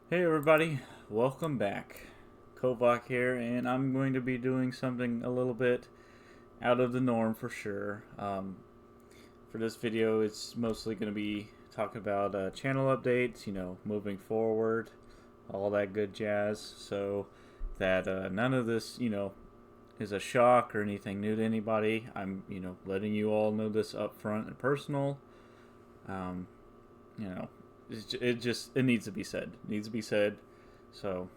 Hey everybody, welcome back. Kovak here, and I'm going to be doing something a little bit out of the norm for sure. For this video, it's mostly going to be talking about channel updates, moving forward, all that good jazz, so that none of this, is a shock or anything new to anybody. I'm, letting you all know this up front and personal. Um, you know, it needs to be said. It needs to be said. So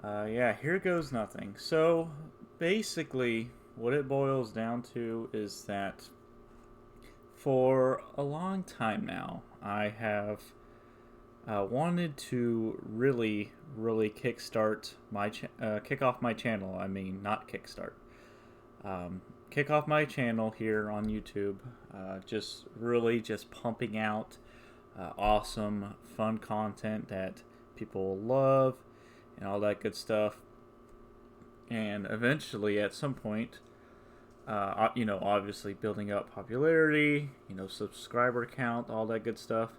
yeah, here goes nothing. So basically, what it boils down to is that for a long time now, I have wanted to really kickstart kick off my channel. I mean, not kickstart. Kick off my channel here on YouTube. Just pumping out awesome, fun content that people will love and all that good stuff. And eventually, at some point, obviously building up popularity, subscriber count, all that good stuff,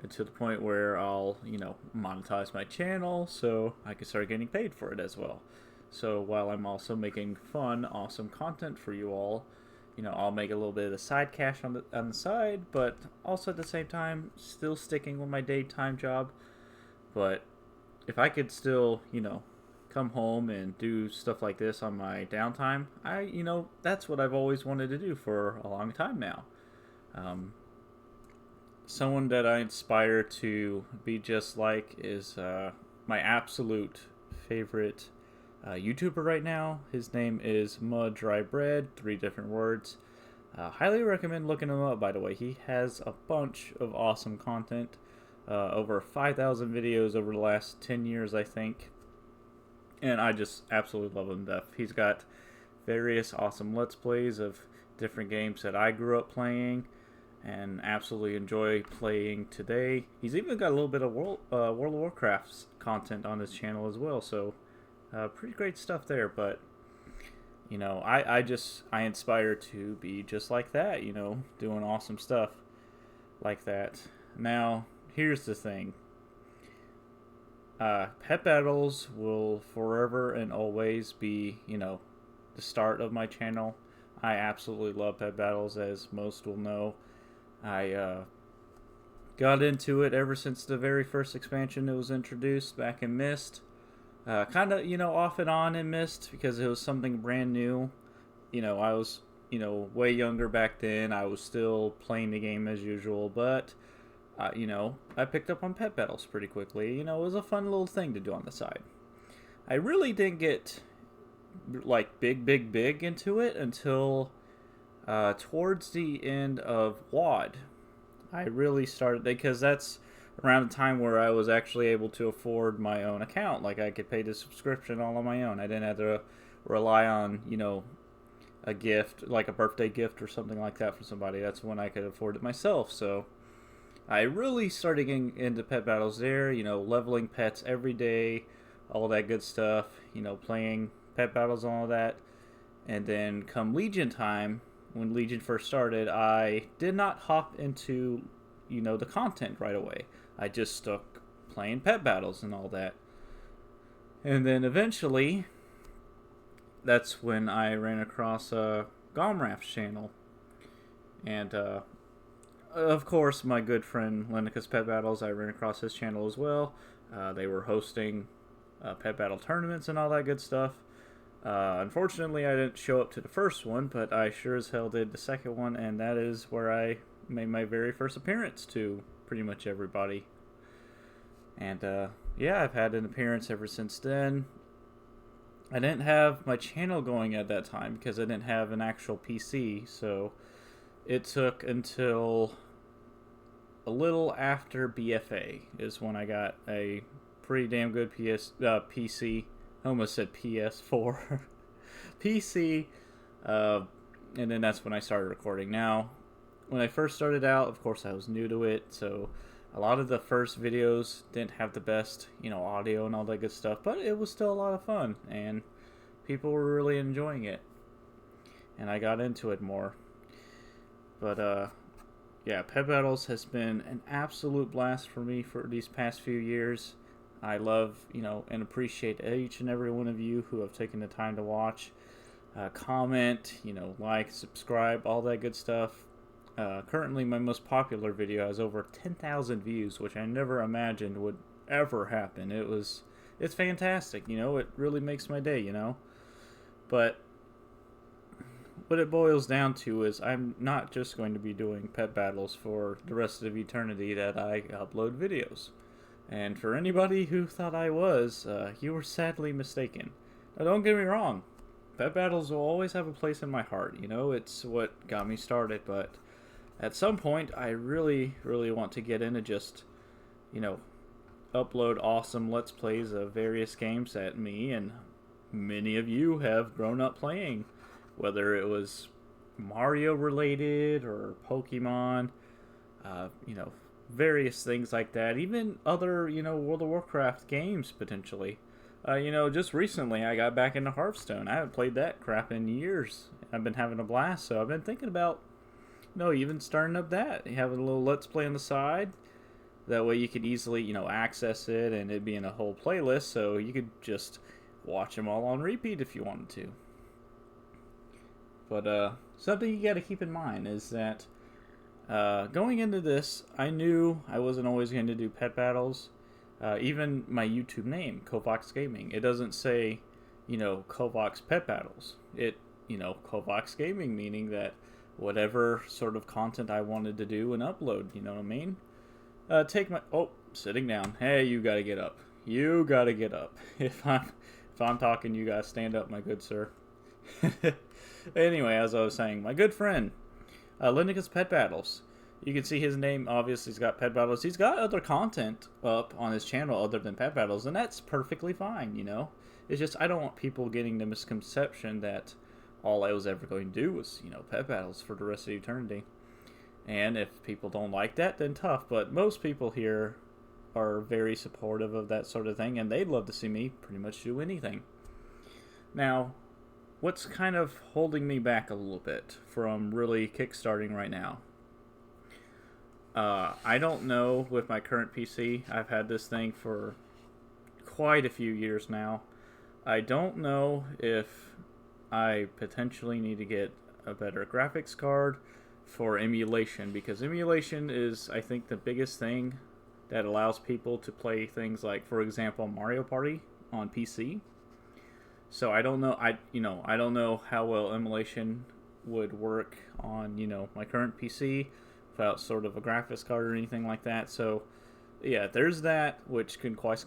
and to the point where I'll, monetize my channel so I can start getting paid for it as well. So while I'm also making fun, awesome content for you all, I'll make a little bit of the side cash on the side, but also at the same time, still sticking with my daytime job. But if I could still, come home and do stuff like this on my downtime, that's what I've always wanted to do for a long time now. Um, Someone that I inspire to be just like is my absolute favorite YouTuber right now. His name is Mud Dry Bread, three different words. Highly recommend looking him up, by the way. He has a bunch of awesome content. Over 5,000 videos over the last 10 years, I think. And I just absolutely love him to death. He's got various awesome Let's Plays of different games that I grew up playing and absolutely enjoy playing today. He's even got a little bit of World of Warcraft's content on his channel as well, so pretty great stuff there. But I inspire to be just like that, doing awesome stuff like that. Now, here's the thing. Pet battles will forever and always be, the start of my channel. I absolutely love pet battles, as most will know. I got into it ever since the very first expansion that was introduced back in Mist. Kind of, off and on in Mist because it was something brand new. I was, way younger back then. I was still playing the game as usual, but I picked up on pet battles pretty quickly. It was a fun little thing to do on the side. I really didn't get like big into it until towards the end of WoD. I really started because that's around the time where I was actually able to afford my own account. Like I could pay the subscription all on my own. I didn't have to rely on a gift, like a birthday gift or something like that from somebody. That's when I could afford it myself. So I really started getting into pet battles there, leveling pets every day, all that good stuff, playing pet battles and all that. And then come Legion time, when Legion first started, I did not hop into, the content right away. I just stuck playing pet battles and all that. And then eventually, that's when I ran across Gomraph's channel. And of course, my good friend Lennicus Pet Battles, I ran across his channel as well. They were hosting pet battle tournaments and all that good stuff. Unfortunately, I didn't show up to the first one, but I sure as hell did the second one, and that is where I made my very first appearance to pretty much everybody. And yeah, I've had an appearance ever since then. I didn't have my channel going at that time because I didn't have an actual PC, so it took until a little after BFA is when I got a pretty damn good PC. I almost said PS4 PC, uh, and then that's when I started recording. Now, when I first started out, of course, I was new to it, so a lot of the first videos didn't have the best, audio and all that good stuff, but it was still a lot of fun, and people were really enjoying it, and I got into it more. But yeah, Pet Battles has been an absolute blast for me for these past few years. I love, and appreciate each and every one of you who have taken the time to watch, comment, like, subscribe, all that good stuff. Currently, my most popular video has over 10,000 views, which I never imagined would ever happen. It's fantastic, it really makes my day, But what it boils down to is I'm not just going to be doing pet battles for the rest of eternity that I upload videos. And for anybody who thought I was, you were sadly mistaken. Now, don't get me wrong, pet battles will always have a place in my heart. It's what got me started, but at some point, I really, really want to get into just, upload awesome Let's Plays of various games that me and many of you have grown up playing. Whether it was Mario related or Pokemon, various things like that. Even other, World of Warcraft games potentially. Just recently I got back into Hearthstone. I haven't played that crap in years. I've been having a blast, so I've been thinking about, even starting up that. Having a little Let's Play on the side. That way you could easily, access it and it'd be in a whole playlist, so you could just watch them all on repeat if you wanted to. But something you got to keep in mind is that going into this, I knew I wasn't always going to do pet battles. Even my YouTube name, Kovacs Gaming, it doesn't say, Kovacs Pet Battles. It, Kovacs Gaming, meaning that whatever sort of content I wanted to do and upload, you know what I mean? Sitting down. Hey, you gotta get up. You gotta get up. If I'm talking, you gotta stand up, my good sir. Anyway, as I was saying, my good friend, Lindica's Pet Battles. You can see his name, obviously he's got Pet Battles. He's got other content up on his channel other than Pet Battles, and that's perfectly fine, It's just, I don't want people getting the misconception that all I was ever going to do was, Pet Battles for the rest of eternity. And if people don't like that, then tough. But most people here are very supportive of that sort of thing, and they'd love to see me pretty much do anything. Now, what's kind of holding me back a little bit from really kickstarting right now? I don't know with my current PC. I've had this thing for quite a few years now. I don't know if I potentially need to get a better graphics card for emulation, because emulation is, I think, the biggest thing that allows people to play things like, for example, Mario Party on PC. So I don't know, I don't know how well emulation would work on, my current PC without sort of a graphics card or anything like that. So yeah, there's that, which can cost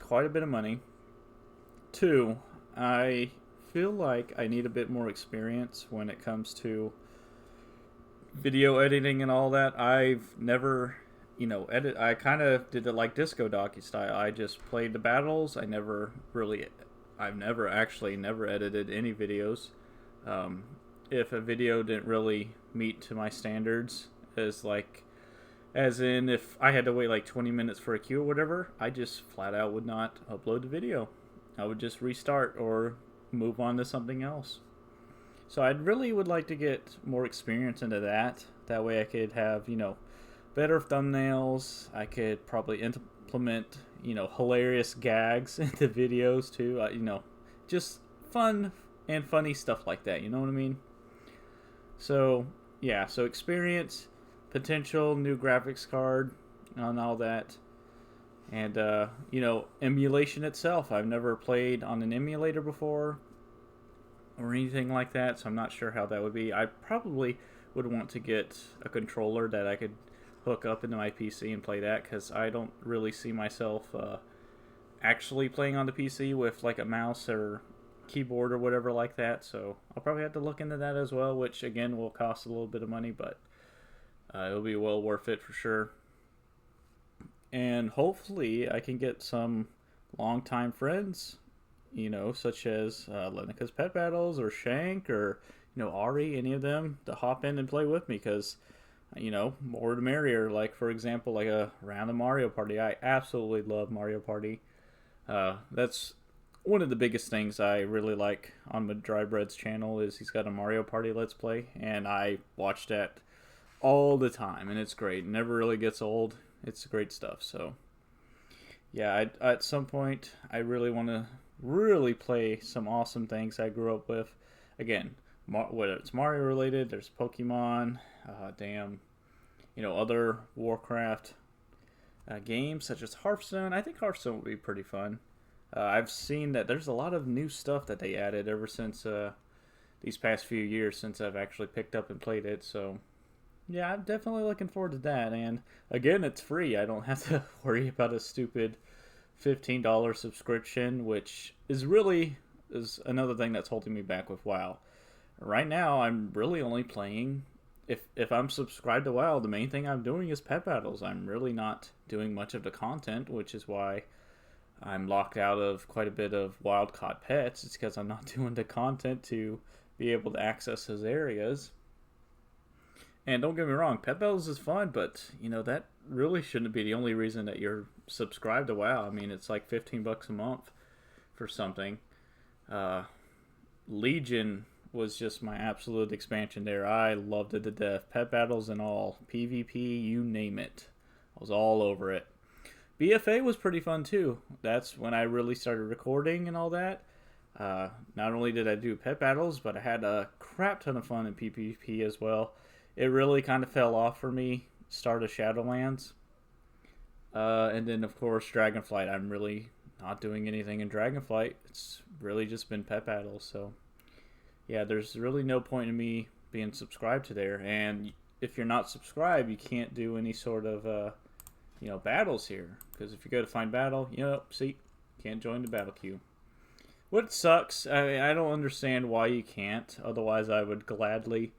quite a bit of money. 2, I feel like I need a bit more experience when it comes to video editing and all that. I've never, I kind of did it like Disco Donkey style. I just played the battles. I've never edited any videos. If a video didn't really meet to my standards, as in if I had to wait like 20 minutes for a queue or whatever, I just flat out would not upload the video. I would just restart or move on to something else. So I really would like to get more experience into that. That way I could have, better thumbnails. I could probably implement, hilarious gags into videos too. Just fun and funny stuff like that. You know what I mean? So, yeah. So experience, potential new graphics card, and all that. And, emulation itself. I've never played on an emulator before or anything like that, so I'm not sure how that would be. I probably would want to get a controller that I could hook up into my PC and play that, because I don't really see myself actually playing on the PC with like a mouse or keyboard or whatever like that, so I'll probably have to look into that as well, which again will cost a little bit of money, but it'll be well worth it for sure. And hopefully I can get some longtime friends, such as Lindica's Pet Battles or Shank or, Ari, any of them, to hop in and play with me, because, more the merrier. Like, for example, like a round of Mario Party. I absolutely love Mario Party. That's one of the biggest things I really like on Drybread's channel, is he's got a Mario Party Let's Play, and I watch that all the time, and it's great. It never really gets old. It's great stuff, so... Yeah, at some point, I really want to really play some awesome things I grew up with. Again, whether it's Mario related, there's Pokemon, damn, other Warcraft games such as Hearthstone. I think Hearthstone would be pretty fun. I've seen that there's a lot of new stuff that they added ever since these past few years since I've actually picked up and played it. So yeah, I'm definitely looking forward to that. And again, it's free. I don't have to worry about a stupid $15 subscription, which is another thing that's holding me back with WoW. Right now, I'm really only playing. If I'm subscribed to WoW, the main thing I'm doing is pet battles. I'm really not doing much of the content, which is why I'm locked out of quite a bit of wild caught pets. It's because I'm not doing the content to be able to access those areas. And don't get me wrong, pet battles is fun, but that really shouldn't be the only reason that you're subscribed to WoW. I mean, it's like $15 a month for something. Uh, Legion was just my absolute expansion there. I loved it to death. Pet battles and all, PvP, you name it. I was all over it. BFA was pretty fun too. That's when I really started recording and all that. Not only did I do pet battles, but I had a crap ton of fun in PvP as well. It really kind of fell off for me. Start of Shadowlands. And then, of course, Dragonflight. I'm really not doing anything in Dragonflight. It's really just been pet battles. So, yeah, there's really no point in me being subscribed to there. And if you're not subscribed, you can't do any sort of, battles here. Because if you go to find battle, see, can't join the battle queue. What sucks, I mean, I don't understand why you can't. Otherwise, I would gladly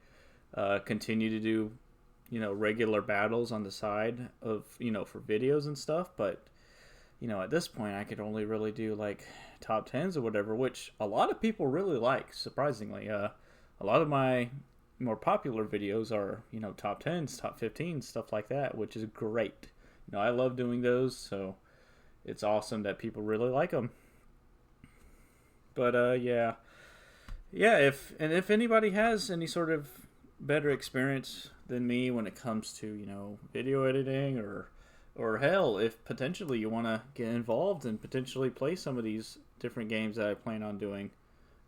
continue to do regular battles on the side of for videos and stuff, but at this point I could only really do like top 10s or whatever, which a lot of people really like, surprisingly. A lot of my more popular videos are top 10s, top 15s, stuff like that, which is great. I love doing those, so it's awesome that people really like them. But yeah, if anybody has any sort of better experience than me when it comes to video editing, or hell, if potentially you want to get involved and potentially play some of these different games that I plan on doing,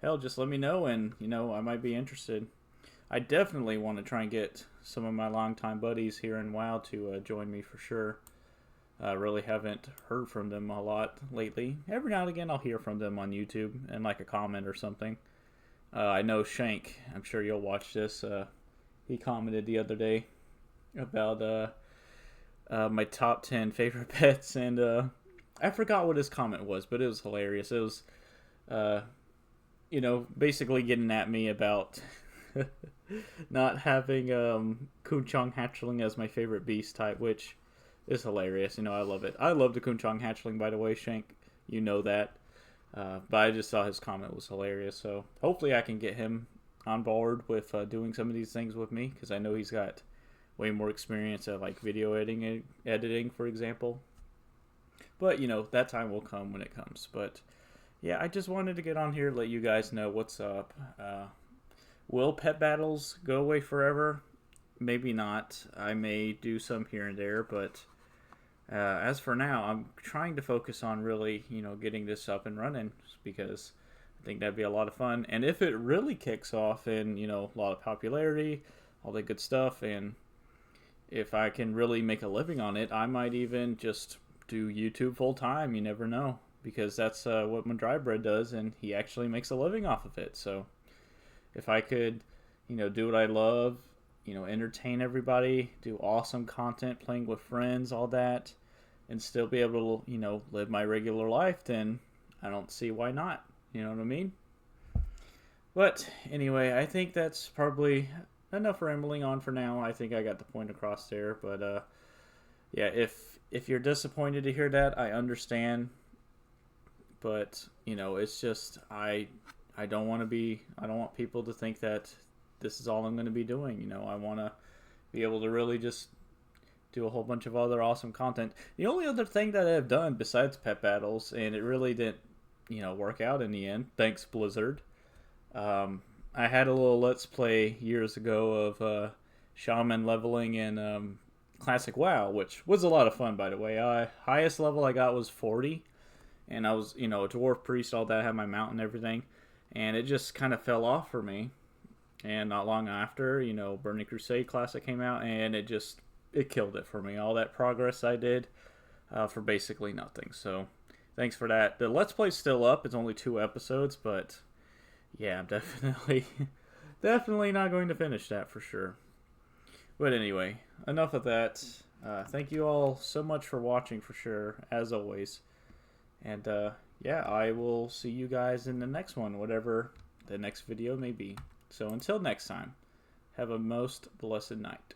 hell, just let me know, and I might be interested. I definitely want to try and get some of my longtime buddies here in WoW to join me for sure. I really haven't heard from them a lot lately. Every now and again I'll hear from them on YouTube and like a comment or something. I know Shank, I'm sure you'll watch this. He commented the other day about my top 10 favorite pets, and I forgot what his comment was, but it was hilarious. It was, basically getting at me about not having Kunchong Hatchling as my favorite beast type, which is hilarious. I love it. I love the Kunchong Hatchling, by the way, Shank. You know that. But I just thought his comment was hilarious, so hopefully I can get him on board with doing some of these things with me, because I know he's got way more experience at like video editing, for example. But that time will come when it comes. But yeah, I just wanted to get on here, let you guys know what's up. Will pet battles go away forever? Maybe not. I may do some here and there, but as for now, I'm trying to focus on really, getting this up and running, because I think that'd be a lot of fun. And if it really kicks off and, a lot of popularity, all that good stuff, and if I can really make a living on it, I might even just do YouTube full time. You never know, because that's what my dry bread does, and he actually makes a living off of it. So if I could, do what I love, entertain everybody, do awesome content, playing with friends, all that, and still be able to, live my regular life, then I don't see why not. You know what I mean? But anyway, I think that's probably enough rambling on for now. I think I got the point across there. But yeah, if you're disappointed to hear that, I understand. But it's just I don't want people to think that this is all I'm going to be doing. I want to be able to really just do a whole bunch of other awesome content. The only other thing that I've done besides pet battles, and it really didn't, work out in the end, thanks Blizzard. I had a little Let's Play years ago of shaman leveling in Classic WoW, which was a lot of fun, by the way. Highest level I got was 40, and I was, a dwarf priest, all that, had my mount and everything, and it just kind of fell off for me. And not long after, Burning Crusade Classic came out, and it killed it for me. All that progress I did for basically nothing. So thanks for that. The Let's Play's still up. It's only 2 episodes, but yeah, I'm definitely definitely not going to finish that for sure. But anyway, enough of that. Thank you all so much for watching for sure, as always. And yeah, I will see you guys in the next one, whatever the next video may be. So until next time, have a most blessed night.